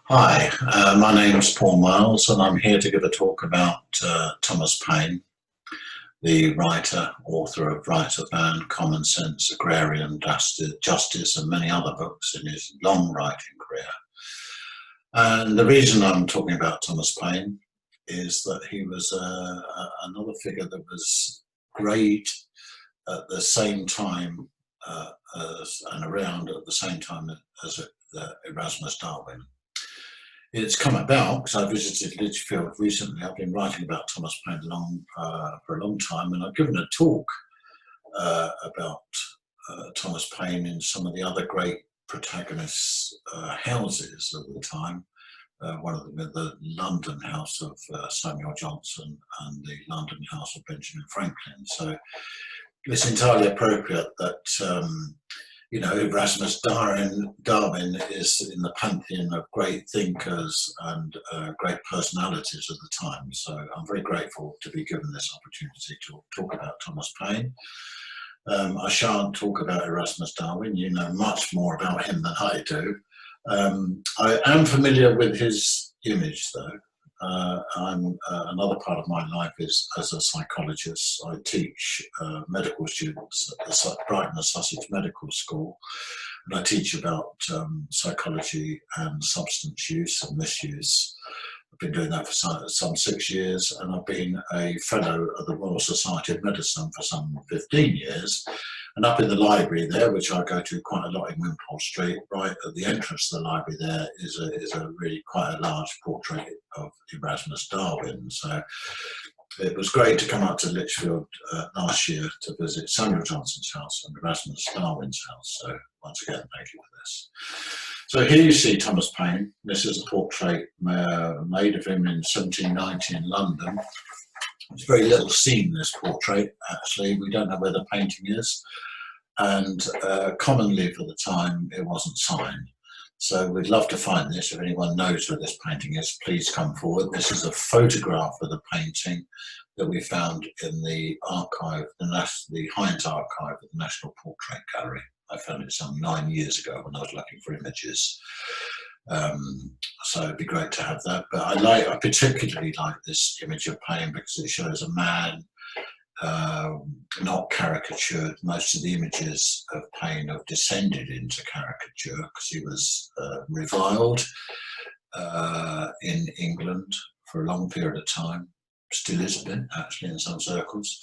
Hi, my name's Paul Miles, and I'm here to give a talk about Thomas Paine, the writer, author of Right of Man, Common Sense, Agrarian Justice, and many other books in his long writing career. And the reason I'm talking about Thomas Paine is that he was another figure that was great at the same time and around at the same time as Erasmus Darwin. It's come about because I visited Lichfield recently. I've been writing about Thomas Paine for a long time, and I've given a talk about Thomas Paine in some of the other great protagonists' houses of the time. One of them, the London house of Samuel Johnson and the London house of Benjamin Franklin. So it's entirely appropriate that Erasmus Darwin is in the pantheon of great thinkers and great personalities of the time. So I'm very grateful to be given this opportunity to talk about Thomas Paine. I shan't talk about Erasmus Darwin. You know much more about him than I do. I am familiar with his image, though. Another part of my life is as a psychologist. I teach medical students at the Brighton and Sussex Medical School, and I teach about psychology and substance use and misuse. I've been doing that for some 6 years, and I've been a fellow of the Royal Society of Medicine for some 15 years. And up in the library there, which I go to quite a lot in Wimpole Street, right at the entrance to the library there is a really quite a large portrait of Erasmus Darwin. So it was great to come up to Lichfield last year to visit Samuel Johnson's house and Erasmus Darwin's house. So once again, thank you for this. So here you see Thomas Paine. This is a portrait made of him in 1790 in London. There's very little seen in this portrait, actually. We don't know where the painting is. And commonly for the time, it wasn't signed. So we'd love to find this. If anyone knows where this painting is, please come forward. This is a photograph of the painting that we found in the archive, the Hines archive of the National Portrait Gallery. I found it some 9 years ago when I was looking for images. So it'd be great to have that. But I particularly like this image of Paine because it shows a man not caricatured. Most of the images of Paine have descended into caricature because he was reviled in England for a long period of time, still is a bit actually in some circles.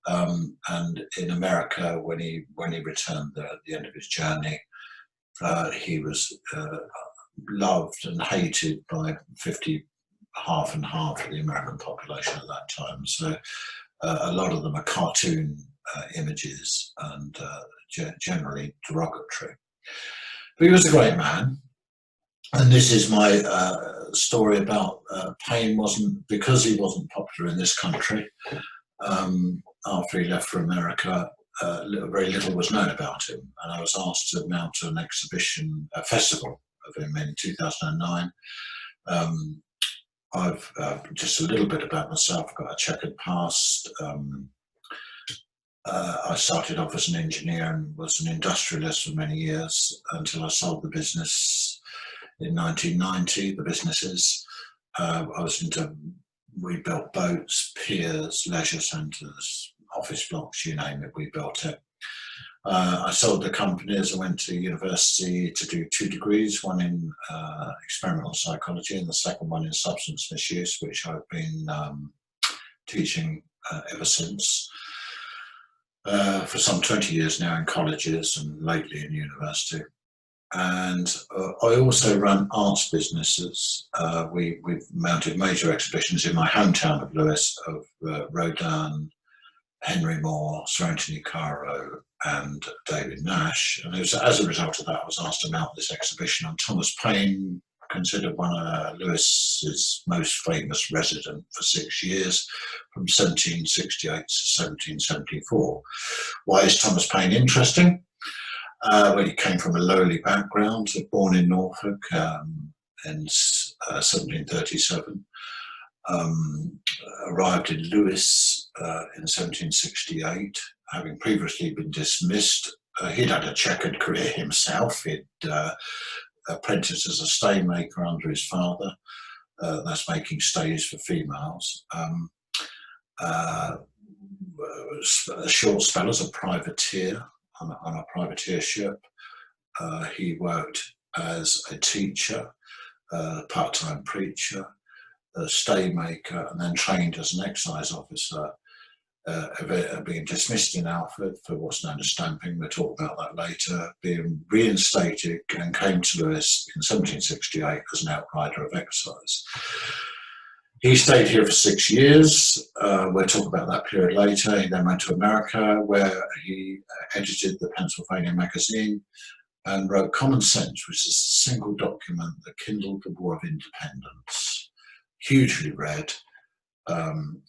And in America, when he returned there at the end of his journey, he was loved and hated by half and half of the American population at that time. So a lot of them are cartoon images and generally derogatory. But he was a great man. And this is my story about Paine. Because he wasn't popular in this country, after he left for America, very little was known about him. And I was asked to mount an exhibition, a festival of him in 2009. I've just a little bit about myself. I've got a checkered past. I started off as an engineer and was an industrialist for many years until I sold the business in 1990, the businesses. I was into rebuilt boats, piers, leisure centres, office blocks, you name it, we built it. I sold the company as I went to university to do 2 degrees, one in experimental psychology and the second one in substance misuse, which I've been teaching ever since for some 20 years now in colleges and lately in university. And I also run arts businesses. We've mounted major exhibitions in my hometown of Lewes of Rodin, Henry Moore, Sir Anthony Caro and David Nash. And it was as a result of that I was asked to mount this exhibition on Thomas Paine, considered one of Lewis's most famous resident for 6 years, from 1768 to 1774. Why is Thomas Paine interesting? Well, he came from a lowly background, born in Norfolk in 1737, arrived in Lewes in 1768, having previously been dismissed. He'd had a checkered career himself. He'd apprenticed as a stay maker under his father. That's making stays for females. A short spell as a privateer on a privateer ship. He worked as a teacher, part-time preacher, a stay maker, and then trained as an excise officer, being dismissed in Alfred for what's known as stamping. We'll talk about that later. Being reinstated and came to Lewes in 1768 as an outrider of excise. He stayed here for 6 years. We'll talk about that period later. He then went to America, where he edited the Pennsylvania Magazine and wrote Common Sense, which is a single document that kindled the War of Independence. Hugely read.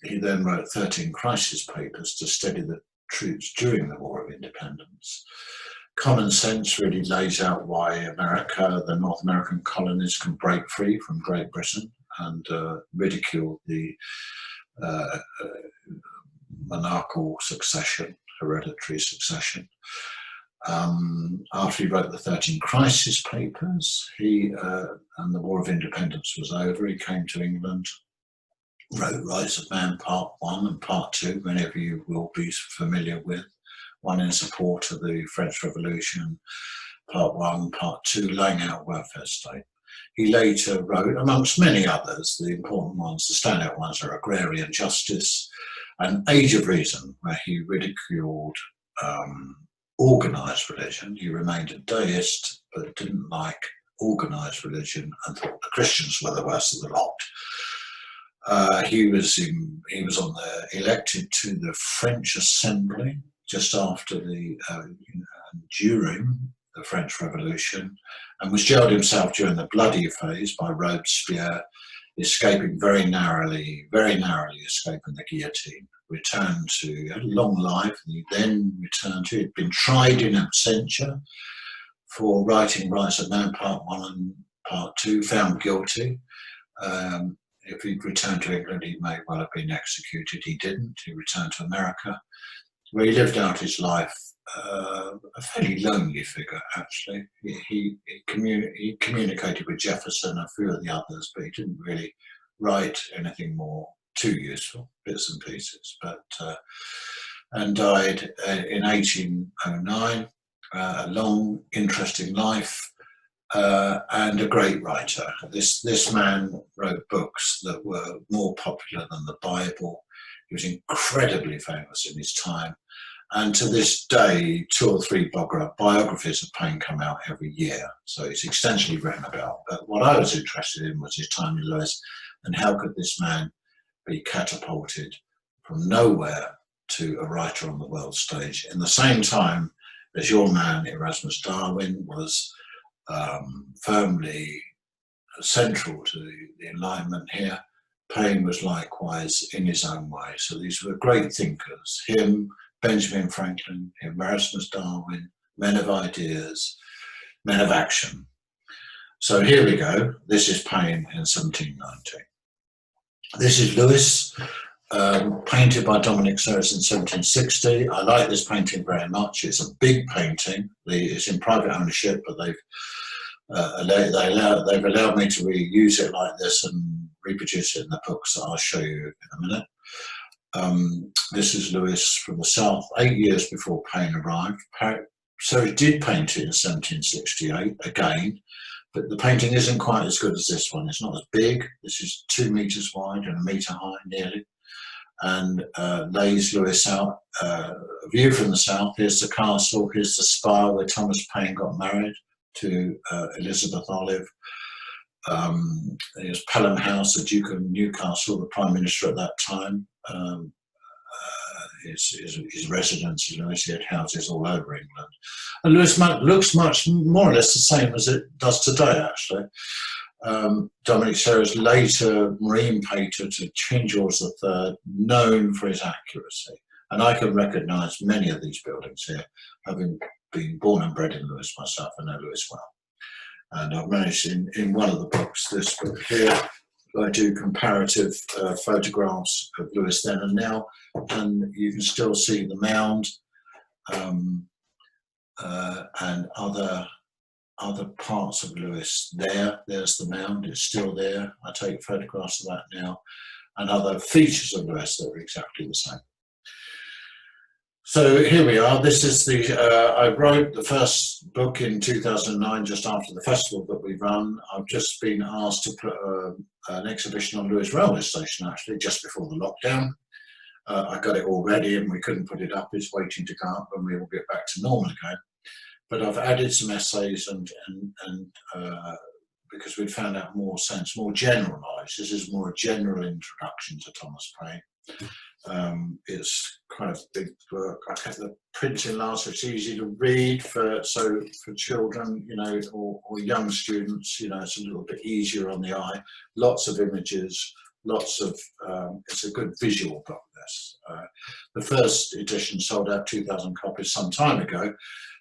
He then wrote 13 crisis papers to steady the troops during the War of Independence. Common Sense really lays out why America, the North American colonies, can break free from Great Britain, and ridicule the monarchical succession, hereditary succession. After he wrote the 13 crisis papers, and the War of Independence was over, he came to England, wrote Rise of Man Part 1 and Part 2, many of you will be familiar with. One in support of the French Revolution, Part 1, Part 2, laying out welfare state. He later wrote, amongst many others, the important ones, the standout ones are Agrarian Justice and Age of Reason, where he ridiculed organised religion. He remained a deist, but didn't like organised religion and thought the Christians were the worst of the lot. He was elected to the French Assembly just after during the French Revolution, and was jailed himself during the bloody phase by Robespierre, escaping very narrowly escaping the guillotine. Returned to a long life, and he then returned to, he'd been tried in absentia for writing Rise of Man Part 1 and Part 2, found guilty. If he'd returned to England, he may well have been executed. He didn't. He returned to America, where he lived out his life, a fairly lonely figure, actually. He communicated with Jefferson and a few of the others, but he didn't really write anything more too useful, bits and pieces. And died in 1809, a long, interesting life, and a great writer. This man wrote books that were more popular than the Bible. He was incredibly famous in his time. And to this day, 2 or 3 biographies of Paine come out every year. So it's extensively written about. But what I was interested in was his time in Lewes, and how could this man be catapulted from nowhere to a writer on the world stage in the same time as your man Erasmus Darwin was firmly central to the Enlightenment here. Paine was likewise in his own way. So these were great thinkers. Him, Benjamin Franklin, Erasmus Darwin, men of ideas, men of action. So here we go. This is Paine in 1790. This is Lewes, painted by Dominic Serres in 1760. I like this painting very much. It's a big painting. It's in private ownership, but they've allowed me to reuse it like this and reproduce it in the books that I'll show you in a minute. This is Lewes from the south, 8 years before Paine arrived. So he did paint it in 1768 again, but the painting isn't quite as good as this one. It's not as big. This is 2 meters wide and 1 meter high nearly, and lays Lewes out. A view from the south. Here's the castle. Here's the spa where Thomas Paine got married to Elizabeth Olive. There's Pelham House, the Duke of Newcastle, the Prime Minister at that time. His residence in Lewes. He had houses all over England. And Lewes looks much more or less the same as it does today, actually. Dominic Serres, later marine painter to King George III, known for his accuracy. And I can recognise many of these buildings here, having been born and bred in Lewes myself. I know Lewes well. And I've managed in one of the books, this book here, I do comparative photographs of Lewes then and now, and you can still see the mound and other other parts of Lewis there. There's the mound, it's still there. I take photographs of that now, and other features of Lewis that are exactly the same. So here we are. This is the, I wrote the first book in 2009, just after the festival that we run. I've just been asked to put an exhibition on Lewis railway station, actually, just before the lockdown. I got it all ready and we couldn't put it up. It's waiting to go up and we will get back to normal again. But I've added some essays and because we'd found out more sense, more generalised. This is more a general introduction to Thomas Paine. It's quite a big book. I kept the printing large, so it's easy to read for children, you know, or young students. You know, it's a little bit easier on the eye. Lots of images, lots of. It's a good visual book. This the first edition sold out 2,000 copies some time ago.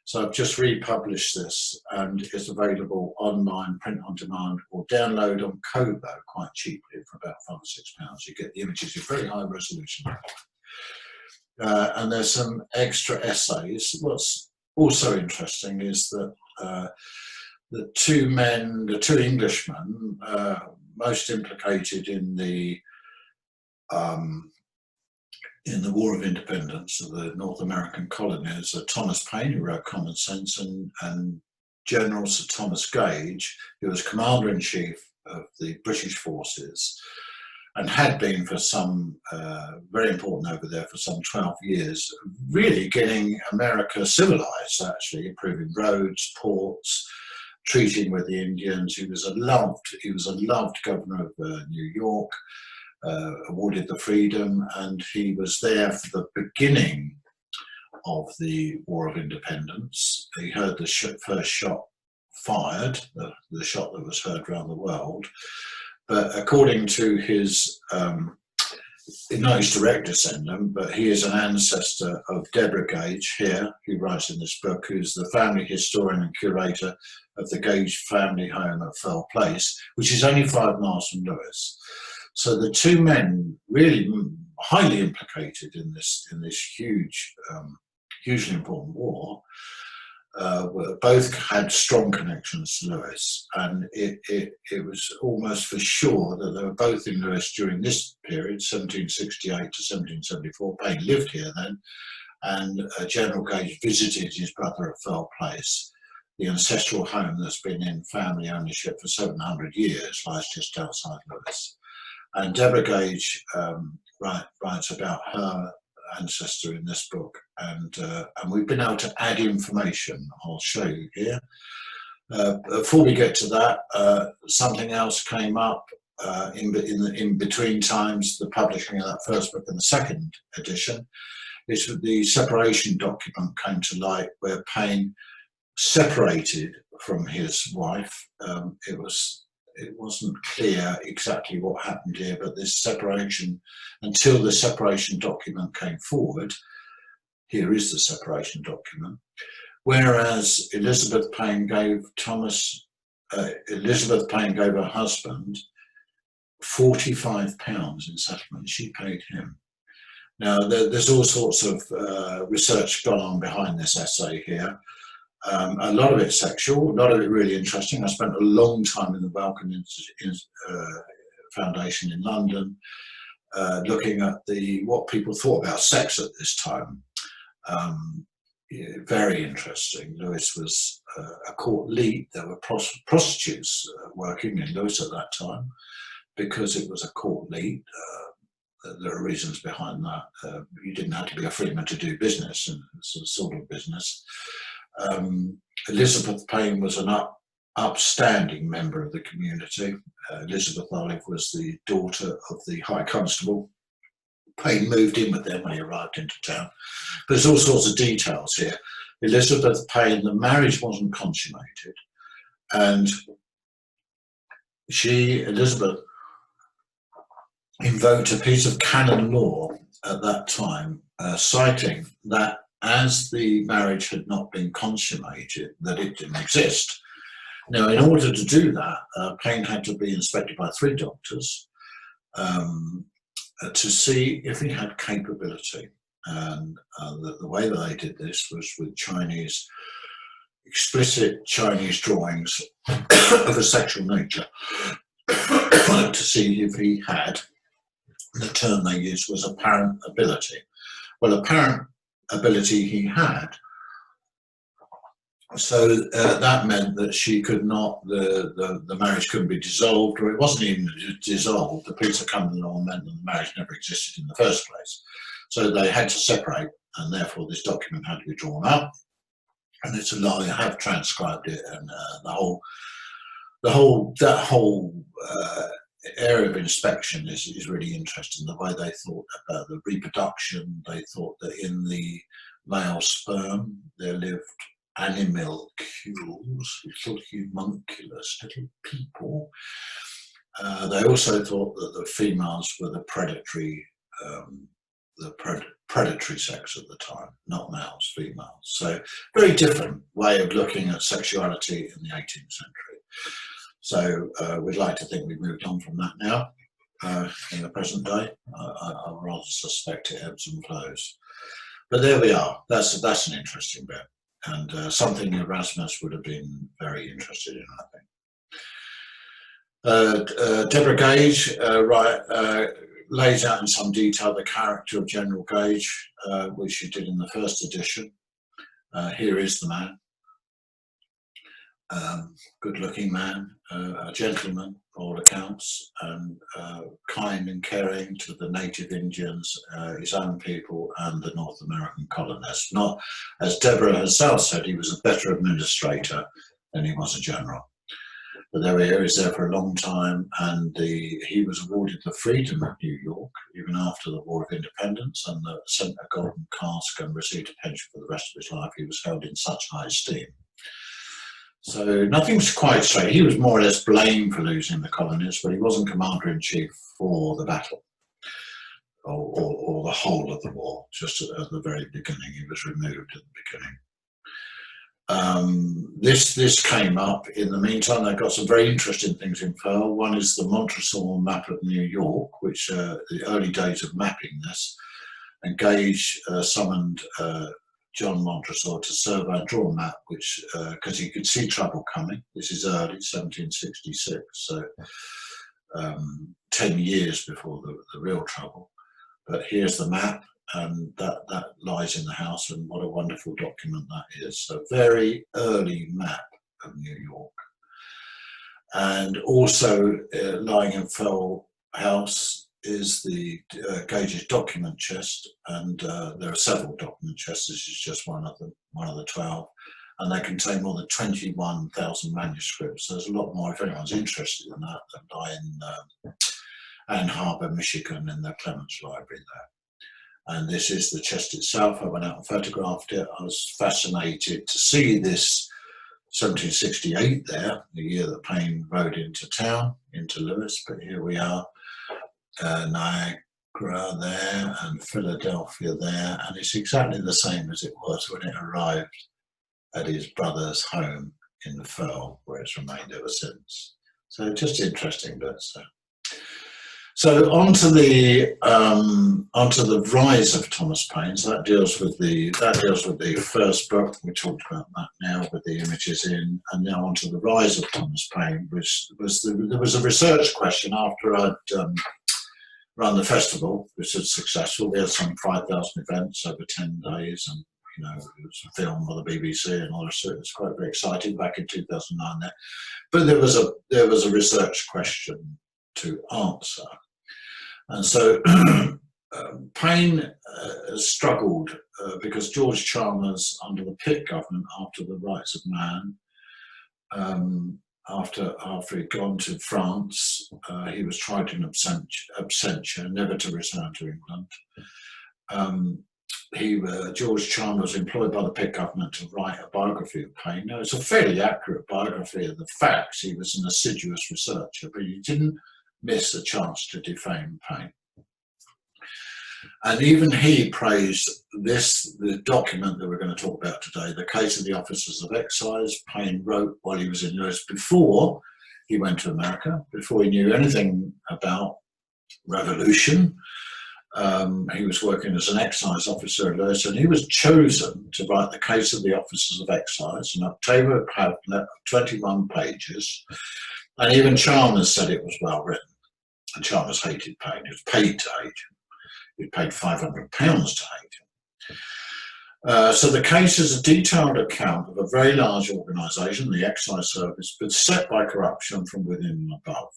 So I've just republished this and it's available online, print on demand, or download on Kobo quite cheaply for about £5 or £6. You get the images in very high resolution. And there's some extra essays. What's also interesting is that the two Englishmen most implicated in the War of Independence of the North American colonies are Thomas Paine, who wrote Common Sense, and General Sir Thomas Gage, who was Commander-in-Chief of the British forces and had been for some, very important over there for some 12 years, really getting America civilized, actually, improving roads, ports, treating with the Indians. He was a loved governor of New York. Awarded the freedom, and he was there for the beginning of the War of Independence. He heard the first shot fired, the shot that was heard around the world. But according to his, not his direct descendant, but he is an ancestor of Deborah Gage here, who writes in this book, who's the family historian and curator of the Gage family home at Fell Place, which is only 5 miles from Lewis. So the two men, really highly implicated in this huge, hugely important war, both had strong connections to Lewis, and it was almost for sure that they were both in Lewis during this period, 1768 to 1774. Paine lived here then, and General Gage visited his brother at Fell Place. The ancestral home that's been in family ownership for 700 years lies just outside Lewis. And Deborah Gage writes about her ancestor in this book, and we've been able to add information. I'll show you here. Before we get to that, something else came up in between times, the publishing of that first book and the second edition. Is that the separation document came to light, where Paine separated from his wife. It wasn't clear exactly what happened here, but this separation, until the separation document came forward, here is the separation document, whereas Elizabeth Paine gave her husband £45 in settlement. She paid him. Now, there's all sorts of research gone on behind this essay here. A lot of it sexual, a lot of it really interesting. I spent a long time in the Balkan Foundation in London, looking at what people thought about sex at this time. Yeah, very interesting. Lewis was a court lead. There were prostitutes working in Lewis at that time because it was a court lead. There are reasons behind that. You didn't have to be a freeman to do business, and it's a sort of business. Elizabeth Paine was an upstanding member of the community. Elizabeth Olive was the daughter of the High Constable. Paine moved in with them when he arrived into town. There's all sorts of details here. Elizabeth Paine, the marriage wasn't consummated, and Elizabeth, invoked a piece of canon law at that time, citing that as the marriage had not been consummated, that it didn't exist. Now, in order to do that, Paine had to be inspected by 3 doctors to see if he had capability. And the way that they did this was with Chinese explicit Chinese drawings of a sexual nature to see if he had, the term they used was apparent ability. Well, apparent ability he had. So that meant that she could not, the marriage couldn't be dissolved, or it wasn't even dissolved. The police are coming along meant that the marriage never existed in the first place. So they had to separate, and therefore this document had to be drawn up. And it's a lie. I have transcribed it, and that whole area of inspection is really interesting. The way they thought about the reproduction, they thought that in the male sperm there lived animalcules, little homunculus, little people. They also thought that the females were the predatory sex at the time, not males, females. So very different way of looking at sexuality in the 18th century. So we'd like to think we've moved on from that now in the present day. I rather suspect it ebbs and flows. But there we are. That's an interesting bit, and something Erasmus would have been very interested in, I think. Deborah Gage lays out in some detail the character of General Gage, which she did in the first edition. Here is the man. Good-looking man, a gentleman, by all accounts, and kind and caring to the native Indians, his own people, and the North American colonists. Not, as Deborah herself said, he was a better administrator than he was a general. But there he was there for a long time, and he was awarded the freedom of New York even after the War of Independence, and sent a golden cask and received a pension for the rest of his life. He was held in such high esteem. So nothing's quite straight. He was more or less blamed for losing the colonies, but he wasn't commander-in-chief for the battle or the whole of the war. Just at the very beginning, he was removed at the beginning. This came up in the meantime. They've got some very interesting things in file. One is the Montresor map of New York, which the early days of mapping this, and Gage summoned John Montresor to survey and draw a map, which because he could see trouble coming. This is early 1766, so 10 years before the real trouble. But here's the map, and that lies in the house, and what a wonderful document that is. So very early map of New York. And also lying in Fell House is the Gage's document chest, and there are several document chests. This is just one of the 12, and they contain more than 21,000 manuscripts. So there's a lot more, if anyone's interested in that lie in Ann Arbor, Michigan, in the Clements Library there. And this is the chest itself. I went out and photographed it. I was fascinated to see this 1768 there, the year that Paine rode into town, into Lewis, but here we are. Niagara there and Philadelphia there, and it's exactly the same as it was when it arrived at his brother's home in the Firle, where it's remained ever since. So just interesting bits. So onto the rise of Thomas Paine. So that deals with the first book. We talked about that now with the images in, and now onto the rise of Thomas Paine, which there was a research question after I'd run the festival, which was successful. We had some 5,000 events over 10 days, and it was a film by the BBC and all that. So it was quite very exciting back in 2009 there. But there was a research question to answer, and so Paine struggled because George Chalmers, under the Pitt government, after the Rights of Man, after he'd gone to France, he was tried in absentia, never to return to England. George Chalmers was employed by the Pitt government to write a biography of Paine. Now, it's a fairly accurate biography of the facts. He was an assiduous researcher, but he didn't miss a chance to defame Paine. And even he praised the document that we're going to talk about today, the Case of the Officers of Excise. Paine wrote while he was in Lewis, before he went to America, before he knew anything about revolution. He was working as an excise officer at Lewis, and he was chosen to write the case of the officers of excise, an October pamphlet of 21 pages. And even Chalmers said it was well written. And Chalmers hated Paine. He was paid to hate him. He paid £500 to hate him. So the case is a detailed account of a very large organisation, the Excise Service, beset by corruption from within and above.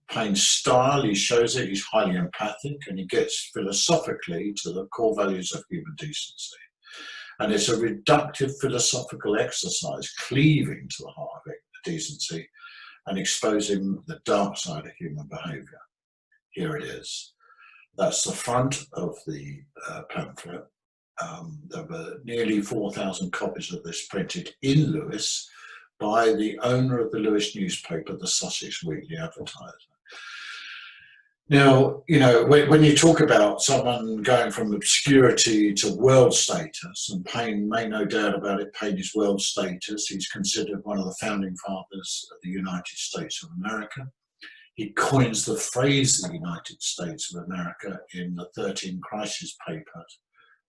Paine's style, he shows it, he's highly empathic, and he gets philosophically to the core values of human decency. And it's a reductive philosophical exercise, cleaving to the heart of decency and exposing the dark side of human behaviour. Here it is. That's the front of the pamphlet. There were nearly 4,000 copies of this printed in Lewis by the owner of the Lewis newspaper, the Sussex Weekly Advertiser. Now, you know, when you talk about someone going from obscurity to world status, and Paine, make no doubt about it, Paine is world status. He's considered one of the founding fathers of the United States of America. He coins the phrase the United States of America in the 13 Crisis papers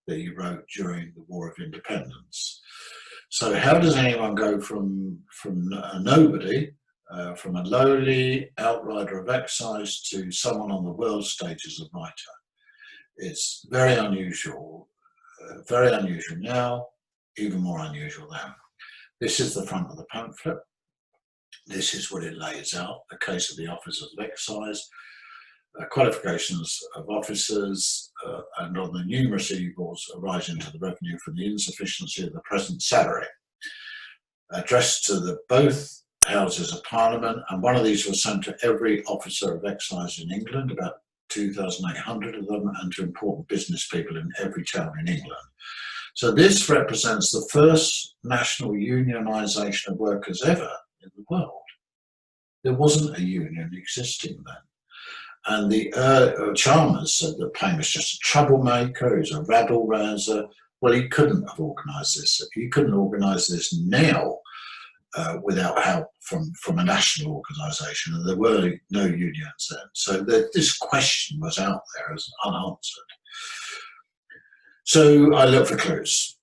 that he wrote during the War of Independence. So how does anyone go from a nobody, from a lowly outrider of excise, to someone on the world stage as a writer? It's very unusual now, even more unusual then. This is the front of the pamphlet. This is what it lays out, the case of the officers of excise, qualifications of officers, and on the numerous evils arising to the revenue from the insufficiency of the present salary, addressed to both Houses of Parliament, and one of these was sent to every officer of excise in England, about 2,800 of them, and to important business people in every town in England. So this represents the first national unionisation of workers ever in the world. There wasn't a union existing then. And the Chalmers said that Paine was just a troublemaker, he was a rabble-rouser. Well, he couldn't have organised this. He couldn't organise this now without help from a national organisation, and there were no unions then. So this question was out there as unanswered. So I looked for clues.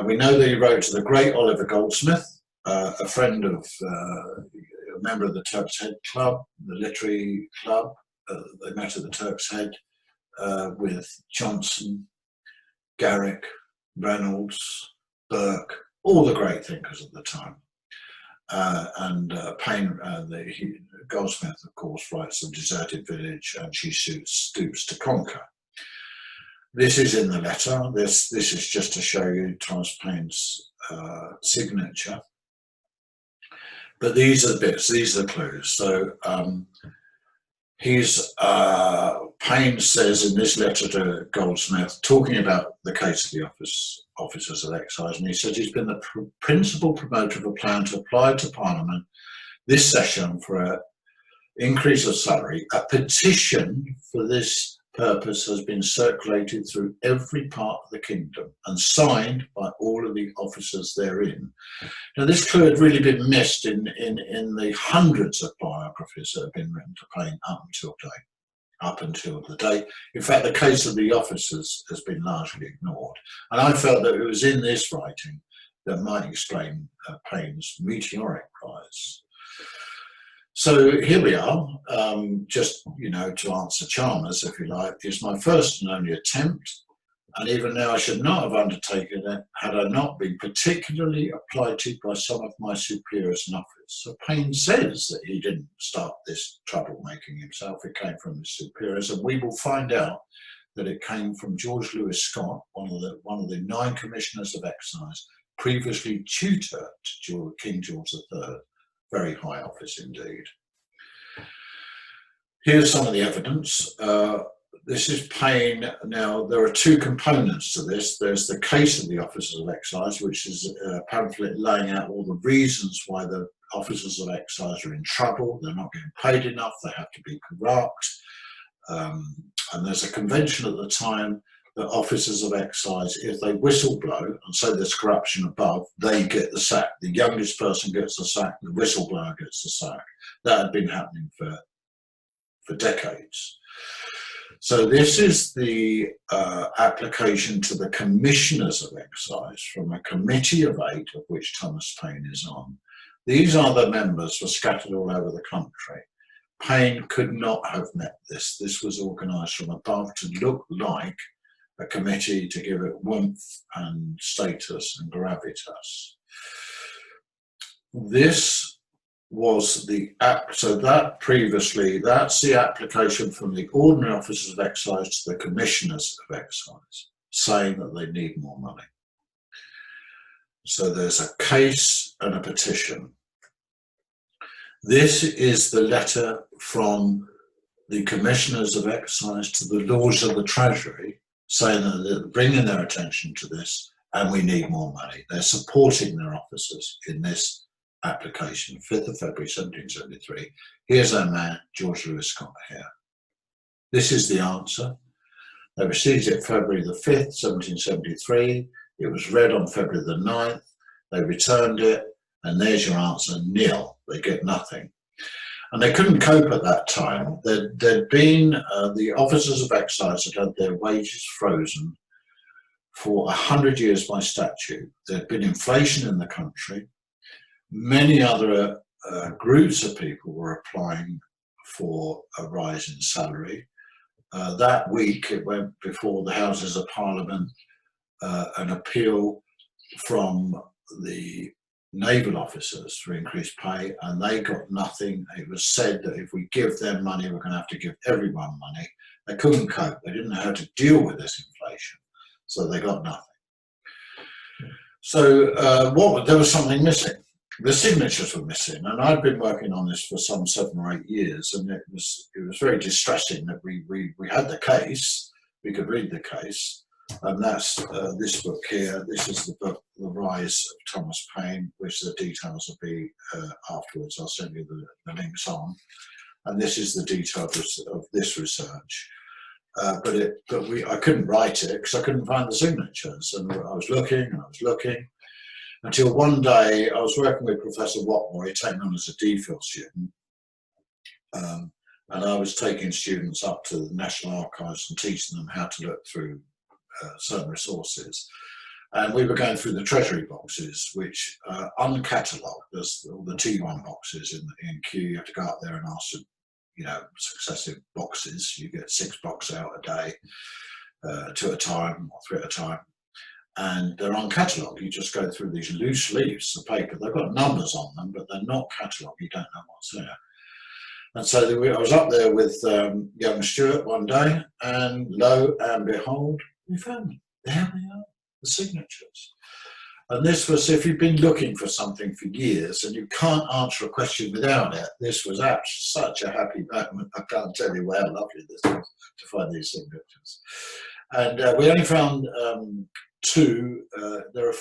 We know that he wrote to the great Oliver Goldsmith, a friend of, a member of the Turk's Head Club, the literary club. They met at the Turk's Head with Johnson, Garrick, Reynolds, Burke, all the great thinkers at the time. And Paine, Goldsmith, of course, writes The Deserted Village and She Stoops to Conquer. This is in the letter. This is just to show you Thomas Paine's signature. But these are the bits, these are the clues. So Paine says in this letter to Goldsmith, talking about the case of the officers of excise, and he said he's been the principal promoter of a plan to apply to Parliament this session for an increase of salary. A petition for this purpose has been circulated through every part of the kingdom and signed by all of the officers therein. Now, this clue had really been missed in the hundreds of biographies that have been written to Paine up until the day. In fact, the case of the officers has been largely ignored. And I felt that it was in this writing that might explain Paine's meteoric rise. So here we are, just, you know, to answer Chalmers, if you like, is my first and only attempt, and even now I should not have undertaken it had I not been particularly applied to by some of my superiors in office. So Paine says that he didn't start this troublemaking himself, it came from his superiors, and we will find out that it came from George Lewis Scott, one of the 9 commissioners of excise, previously tutor to King George III. Very high office indeed. Here's some of the evidence. This is Paine. Now, there are 2 components to this. There's the case of the officers of excise, which is a pamphlet laying out all the reasons why the officers of excise are in trouble. They're not getting paid enough. They have to be corrupt. And there's a convention at the time that officers of excise, if they whistle blow and say there's corruption above, they get the sack. The youngest person gets the sack, the whistleblower gets the sack. That had been happening for decades. So this is the application to the Commissioners of Excise from a committee of 8, of which Thomas Paine is on. These are the members who are scattered all over the country. Paine could not have met this. This was organised from above to look like a committee, to give it warmth and status and gravitas. This was the so that previously, that's the application from the ordinary officers of excise to the commissioners of excise, saying that they need more money. So there's a case and a petition. This is the letter from the commissioners of excise to the Lords of the Treasury, saying that they're bringing their attention to this and we need more money. They're supporting their officers in this application, 5th of February 1773. Here's our man, George Lewis Scott here. This is the answer. They received it February the 5th, 1773. It was read on February the 9th. They returned it, and there's your answer, nil. They get nothing. And they couldn't cope at that time. There'd been, the officers of excise had had their wages frozen for 100 years by statute. There'd been inflation in the country. Many other groups of people were applying for a rise in salary. That week, it went before the Houses of Parliament, an appeal from the naval officers for increased pay, and they got nothing. It was said that if we give them money, we're going to have to give everyone money. They couldn't cope. They didn't know how to deal with this inflation, so they got nothing. So there was something missing. The signatures were missing, and I'd been working on this for some 7 or 8 years, and it was very distressing that we had the case, we could read the case, and that's this book here. This is the book, The Rise of Thomas Paine, which the details will be afterwards. I'll send you the links on, and this is the detail of this research. I couldn't write it because I couldn't find the signatures, and I was looking and I was looking. Until one day, I was working with Professor Watmore. He'd taken on as a DPhil student, and I was taking students up to the National Archives and teaching them how to look through certain resources. And we were going through the Treasury boxes, which are uncatalogued. There's all the T1 boxes in queue. You have to go up there and ask for, successive boxes. You get 6 boxes out a day, 2 at a time or 3 at a time. And they're uncatalogued. You just go through these loose leaves of paper. They've got numbers on them, but they're not catalogued. You don't know what's there. And so I was up there with young Stuart one day, and lo and behold, we found them. There we are, the signatures. And this was, if you've been looking for something for years and you can't answer a question without it, this was such a happy moment. I can't tell you how lovely this was to find these signatures. And we only found 2. There are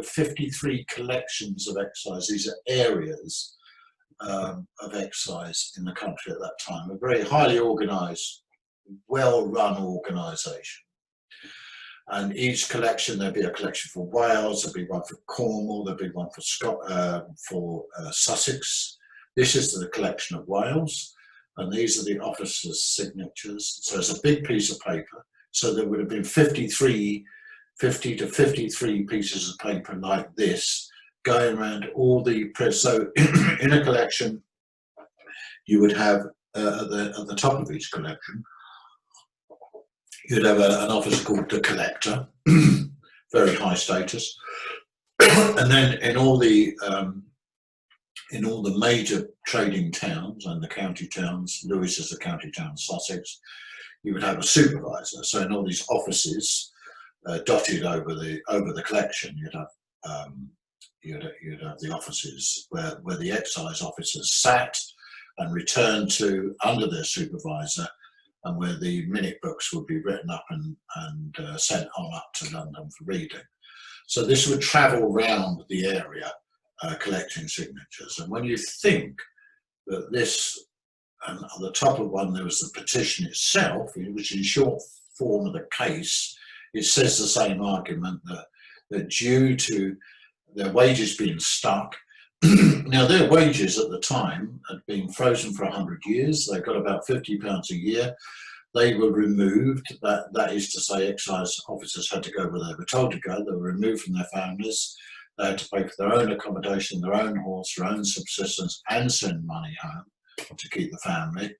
53 collections of excise. These are areas of excise in the country at that time. A very highly organised, well-run organisation. And each collection, there'd be a collection for Wales, there'd be one for Cornwall, there'd be one for Sussex. This is the collection of Wales, and these are the officers' signatures. So it's a big piece of paper. So there would have been 50 to 53 pieces of paper like this going around all the press. So in a collection, you would have at the top of each collection, you'd have an officer called the collector, very high status, and then in all the major trading towns and the county towns, Lewis is the county town, Sussex, you would have a supervisor. So in all these offices dotted over the collection, you'd have the offices where the excise officers sat and returned to under their supervisor, and where the minute books would be written up and sent on up to London for reading. So this would travel round the area collecting signatures. And when you think that this, and at the top of one there was the petition itself, which in short form of the case, it says the same argument that due to their wages being stuck, now their wages at the time had been frozen for 100 years. They got about £50 a year. they were removed. That is to say, excise officers had to go where they were told to go. They were removed from their families. They had to pay for their own accommodation, their own horse, their own subsistence, and send money home to keep the family.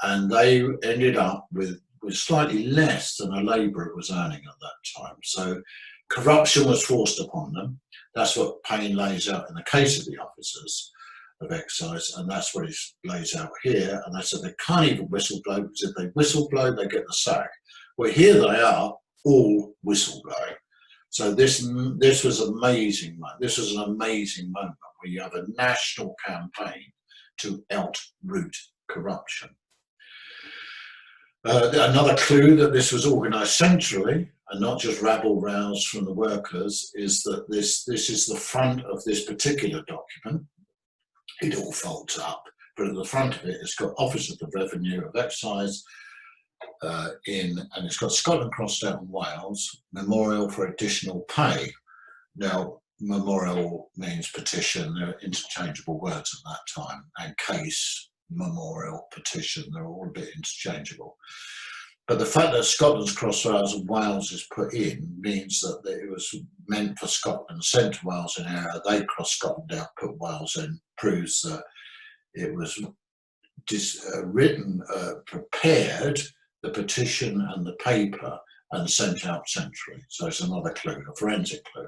And they ended up with slightly less than a labourer was earning at that time. So corruption was forced upon them. That's what Paine lays out in the case of the officers of excise, and that's what he lays out here. And they said they can't even whistleblow, because if they whistleblow, they get the sack. Well, here they are, all whistleblowing. So this was amazing. This was an amazing moment where you have a national campaign to outroot corruption. Another clue that this was organised centrally and not just rabble-roused from the workers is that this is the front of this particular document. It all folds up, but at the front of it, it's got Office of the Revenue of Excise and it's got Scotland crossed out in Wales, memorial for additional pay. Now, memorial means petition, they're interchangeable words at that time, and case, memorial, petition, they're all a bit interchangeable. But the fact that Scotland's crossed Wales and Wales is put in means that it was meant for Scotland, sent to Wales in error, they crossed Scotland out, put Wales in, proves that it was written, prepared, the petition and the paper, and sent out centrally. So it's another clue, a forensic clue.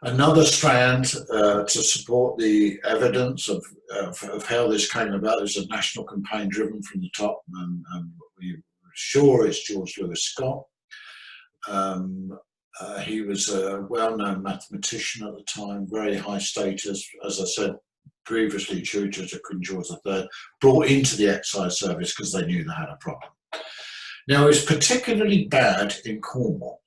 Another strand to support the evidence of how this came about is a national campaign driven from the top, and we're sure it's George Lewis Scott. He was a well-known mathematician at the time, very high status, as I said previously, tutor to Queen George III, brought into the excise service because they knew they had a problem. Now, it was particularly bad in Cornwall.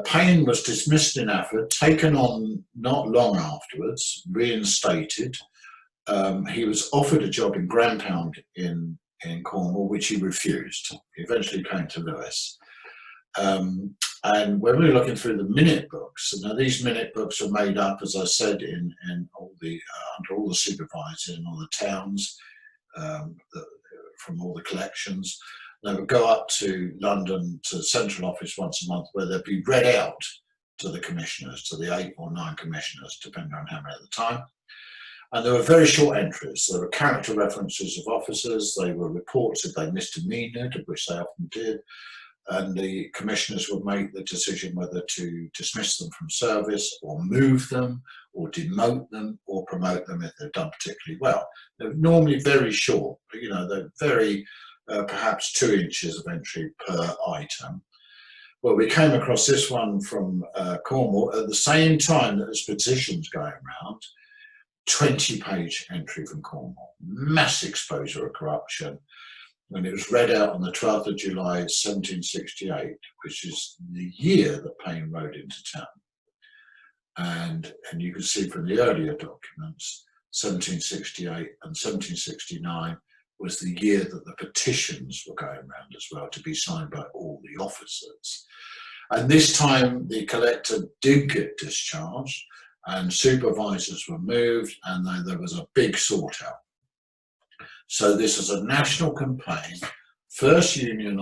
Paine was dismissed in Afford, taken on not long afterwards, reinstated. He was offered a job in Grandpound in Cornwall, which he refused. He eventually came to Lewis. And when we were looking through the minute books, now these minute books are made up, as I said, in all the under all the supervisors in all the towns, from all the collections. They would go up to London to the central office once a month, where they'd be read out to the commissioners, to the 8 or 9 commissioners, depending on how many at the time. And there were very short entries. There were character references of officers. They were reports if they misdemeanored, which they often did. And the commissioners would make the decision whether to dismiss them from service, or move them, or demote them, or promote them if they've done particularly well. They're normally very short, you know, they're very, perhaps 2 inches of entry per item. Well, we came across this one from Cornwall at the same time that there's petitions going around, 20-page entry from Cornwall, mass exposure of corruption. And it was read out on the 12th of July, 1768, which is the year that Paine rode into town. And you can see from the earlier documents, 1768 and 1769 was the year that the petitions were going around as well, to be signed by all the officers. And this time the collector did get discharged, and supervisors were moved, and there was a big sort out. So this is a national campaign, first union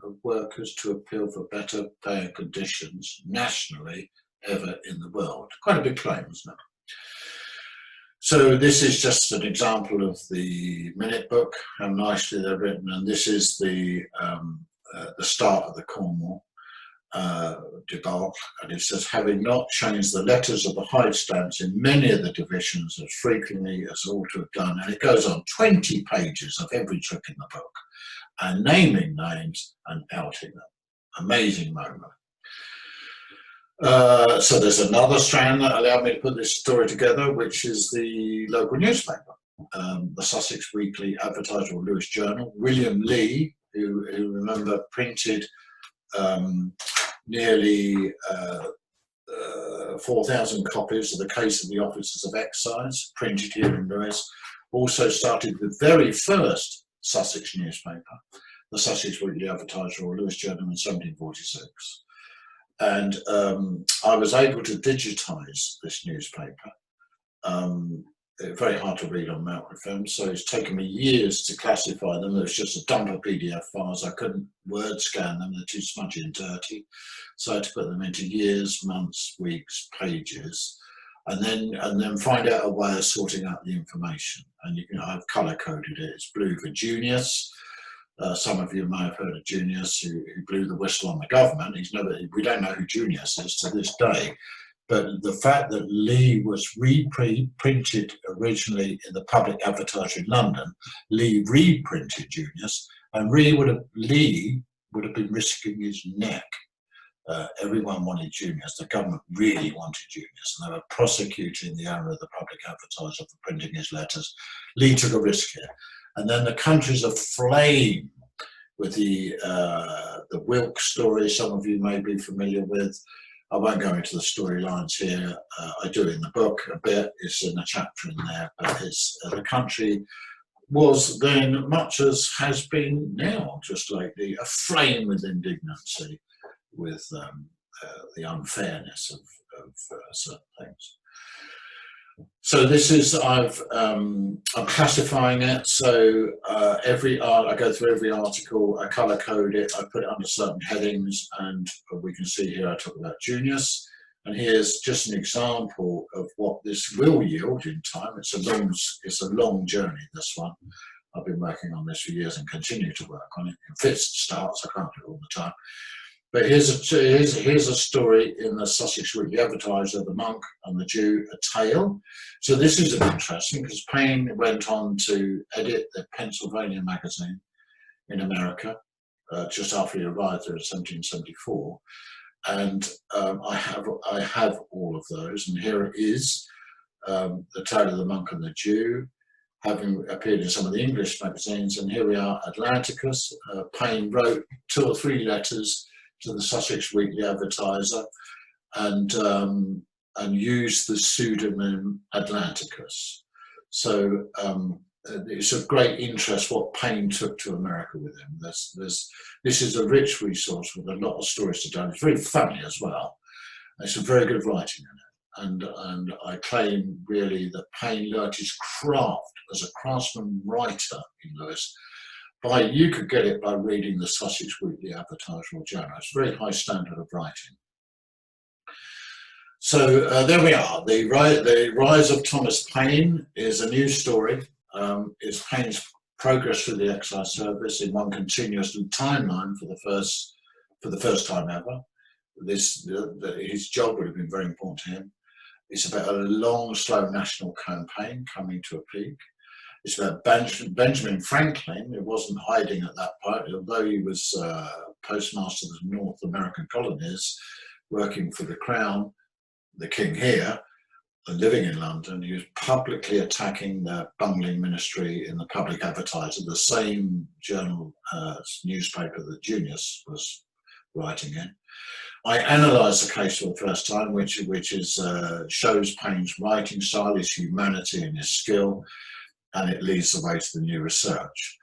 of workers to appeal for better pay and conditions nationally ever in the world. Quite a big claim, isn't it? So this is just an example of the minute book, how nicely they're written, and this is the start of the Cornwall debacle, and it says, having not changed the letters of the hide stamps in many of the divisions as frequently as ought to have done, and it goes on 20 pages of every trick in the book, and naming names and outing them. Amazing moment. So there's another strand that allowed me to put this story together, which is the local newspaper, the Sussex Weekly Advertiser or Lewis Journal. William Lee, who remember printed nearly 4,000 copies of the Case of the Officers of Excise, printed here in Lewis, also started the very first Sussex newspaper, the Sussex Weekly Advertiser or Lewis Journal, in 1746. And I was able to digitise this newspaper very hard to read on microfilm, so it's taken me years to classify them. There's just a dump of PDF files. I couldn't word scan them, they're too smudgy and dirty. So I had to put them into years, months, weeks, pages, and then find out a way of sorting out the information. And I've color coded it. It's blue for Junius. Some of you may have heard of Junius, who blew the whistle on the government. We don't know who Junius is to this day. But the fact that Lee was reprinted originally in the Public Advertiser in London, Lee reprinted Junius, and Lee would have been risking his neck. Everyone wanted Junius. The government really wanted Junius, and they were prosecuting the owner of the Public Advertiser for printing his letters. Lee took a risk here, and then the country's aflame with the Wilkes story. Some of you may be familiar with. I won't go into the storylines here. I do in the book a bit. It's in a chapter in there. But the country was then, much as has been now, just lately, aflame with indignancy with the unfairness of certain things. So this is, I'm classifying it. So I go through every article, I color code it, I put it under certain headings, and we can see here I talk about Junius. And here's just an example of what this will yield in time. It's a long journey, this one. I've been working on this for years and continue to work on it. In fits and starts, I can't do it all the time. But here's a story in the Sussex Weekly Advertiser, The Monk and the Jew, a tale. So this is interesting because Paine went on to edit the Pennsylvania magazine in America just after he arrived there in 1774. And I have all of those, and here it is, the tale of the Monk and the Jew, having appeared in some of the English magazines. And here we are, Atlanticus. Paine wrote 2 or 3 letters to the Sussex Weekly Advertiser, and used the pseudonym Atlanticus. So it's of great interest what Paine took to America with him. This is a rich resource with a lot of stories to tell. It's very funny as well. It's some very good writing in it. And I claim really that Paine learnt his craft as a craftsman writer in Lewis. You could get it by reading the Sussex Weekly Advertiser or Journal. It's a very high standard of writing. So there we are. The rise of Thomas Paine is a new story. It's Paine's progress through the Excise Service in one continuous timeline for the first time ever. His job would have been very important to him. It's about a long, slow national campaign coming to a peak. It's about Benjamin Franklin, who wasn't hiding at that point, although he was postmaster of the North American colonies, working for the Crown, the King here, and living in London. He was publicly attacking the bungling ministry in the Public Advertiser, the same journal, newspaper that Junius was writing in. I analysed the case for the first time, which shows Paine's writing style, his humanity and his skill, and it leads the way to the new research.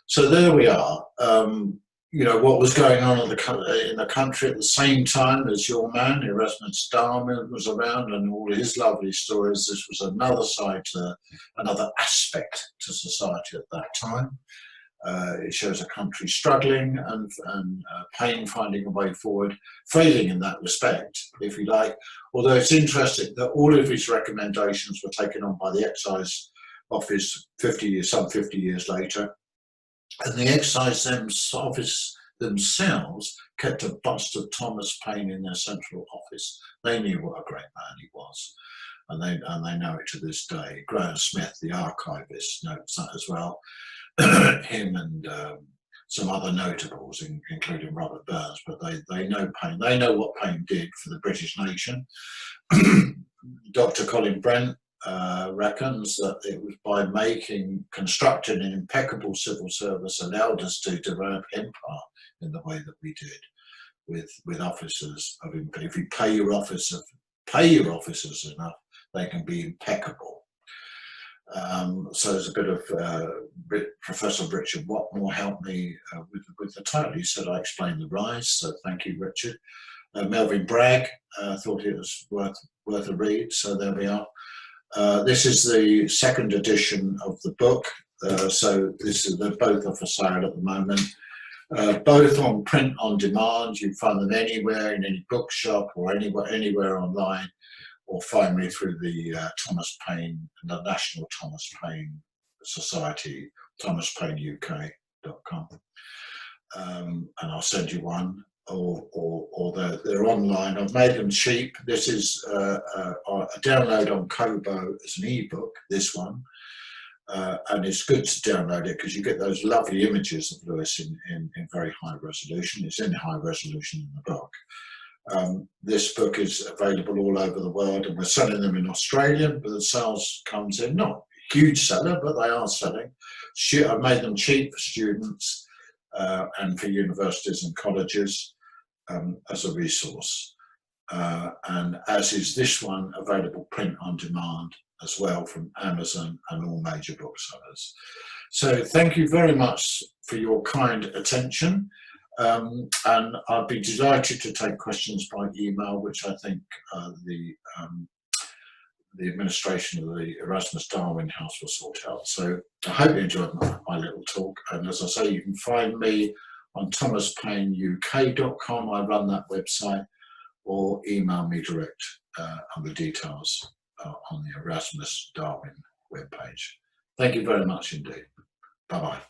So there we are. What was going on in the country at the same time as your man, Erasmus Darwin, was around, and all his lovely stories. This was another side another aspect to society at that time. It shows a country struggling and Paine finding a way forward, failing in that respect, if you like. Although it's interesting that all of his recommendations were taken on by the Excise Office some 50 years later, and the Excise Office themselves kept a bust of Thomas Paine in their central office. They knew what a great man he was, and they know it to this day. Graham Smith, the archivist, notes that as well. Him and some other notables, including Robert Burns, but they know Paine. They know what Paine did for the British nation. Dr. Colin Brent reckons that it was by constructing an impeccable civil service allowed us to develop empire in the way that we did with officers. If you pay your officers enough, they can be impeccable. So there's a bit of Professor Richard Watmore helped me with the title. He said I explained the rise, so thank you, Richard. Melvin Bragg thought it was worth a read, so there we are. This is the second edition of the book, so they're both are for sale at the moment. Both on print on demand. You can find them anywhere, in any bookshop or anywhere online, or find me through the Thomas Paine, the National Thomas Paine Society, thomaspaineuk.com, and I'll send you one. Or they're online. I've made them cheap. This is a download on Kobo as an ebook, this one, and it's good to download it because you get those lovely images of Lewis in very high resolution. It's in high resolution in the book. This book is available all over the world, and we're selling them in Australia, but the sales comes in, not a huge seller, but they are selling. I've made them cheap for students and for universities and colleges as a resource. And as is this one, available print on demand as well from Amazon and all major booksellers. So thank you very much for your kind attention. And I'd be delighted to take questions by email, which I think the administration of the Erasmus Darwin House will sort out. So I hope you enjoyed my little talk. And as I say, you can find me on thomaspaineuk.com. I run that website, or email me direct on the details on the Erasmus Darwin webpage. Thank you very much indeed. Bye-bye.